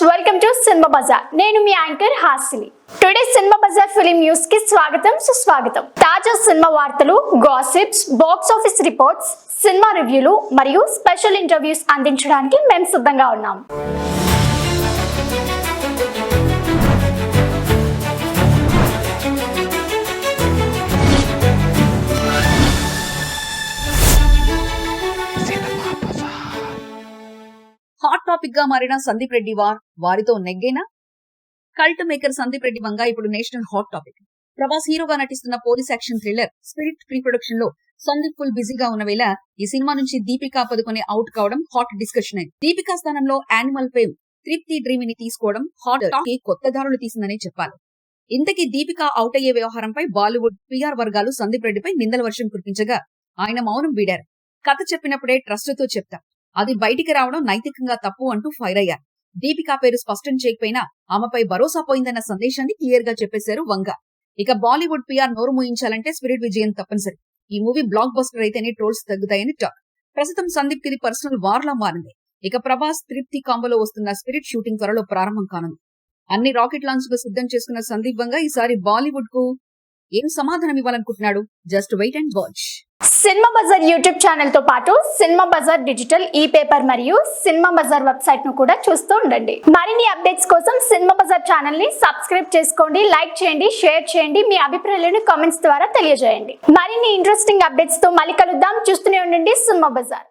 Welcome to Cinema Bazaar. నేను మీ anchor Hasini. Today Cinema Bazaar film news కి స్వాగతం, సుస్వాగతం. తాజా సినిమా వార్తలు, gossips, box office reports, cinema రివ్యూలు మరియు స్పెషల్ ఇంటర్వ్యూస్ అందించడానికి మేము సిద్ధంగా ఉన్నాం. హాట్ టాపిక్ గా మారిన సందీప్ రెడ్డి వారితో నెగ్గేనా? కల్ట్ మేకర్ సందీప్ రెడ్డి వంగ ఇప్పుడు నేషనల్ హాట్ టాపిక్. ప్రభాస్ హీరోగా నటిస్తున్న police action thriller spirit pre production లో సందీప్ ఫుల్ బిజీగా ఉన్న వేళ ఈ సినిమా నుంచి దీపికా పదుకొనే అవుట్ కావడం హాట్ డిస్కషన్ అయింది. దీపికా స్థానంలో యానిమల్ ఫేమ్ తృప్తి డ్రీమిని తీసుకోవడం హాట్ టాక్ కి కొత్త దారులు తీసిందనే చెప్పాలి. ఇంతకీ దీపికా అవుట్ అయ్యే వ్యవహారంపై బాలీవుడ్ పిఆర్ వర్గాలు సందీప్ రెడ్డిపై నిందల వర్షం కురిపించగా ఆయన మౌనం వీడారు. కథ చెప్పినప్పుడే ట్రస్ట్ తో చెప్తా, అది బయటికి రావడం నైతికంగా తప్పు అంటూ ఫైర్ అయ్యారు. దీపికా పేరు స్పష్టం చేయకపోయినా ఆమెపై భరోసా పోయిందన్న సందేశాన్ని క్లియర్ గా చెప్పేశారు వంగ. ఇక బాలీవుడ్ పిఆర్ నోరు మూయించాలంటే స్పిరిట్ విజయం తప్పనిసరి. ఈ మూవీ బ్లాక్ బస్టర్ అయితేనే ట్రోల్స్ తగ్గుతాయని టాక్. ప్రస్తుతం సందీప్ కి పర్సనల్ వార్ లా మారింది. ఇక ప్రభాస్ తృప్తి కాంబోలో వస్తున్న స్పిరిట్ షూటింగ్ త్వరలో ప్రారంభం కానుంది. అన్ని రాకెట్ లాంచ్ కు సిద్ధం చేసుకున్న సందీప్ వంగ ఈసారి బాలీవుడ్ కు ఏం సమాధానం ఇవ్వాలనుకుంటున్నాడు? Just wait and watch. Cinema Bazaar YouTube channel తో పాటు Cinema Bazaar digital e paper మరియు సినిమా బజార్ వెబ్సైట్ ను కూడా చూస్తూ ఉండండి. మరిన్ని అప్డేట్స్ కోసం సినిమా బజార్ ఛానల్ ని సబ్స్క్రైబ్ చేసుకోండి, లైక్ చేయండి, షేర్ చేయండి, మీ అభిప్రాయాలను కామెంట్స్ ద్వారా తెలియజేయండి. మరిన్ని ఇంట్రెస్టింగ్ అప్డేట్స్ తో మళ్ళీ కలుద్దాం. చూస్తూనే ఉండండి సినిమా బజార్.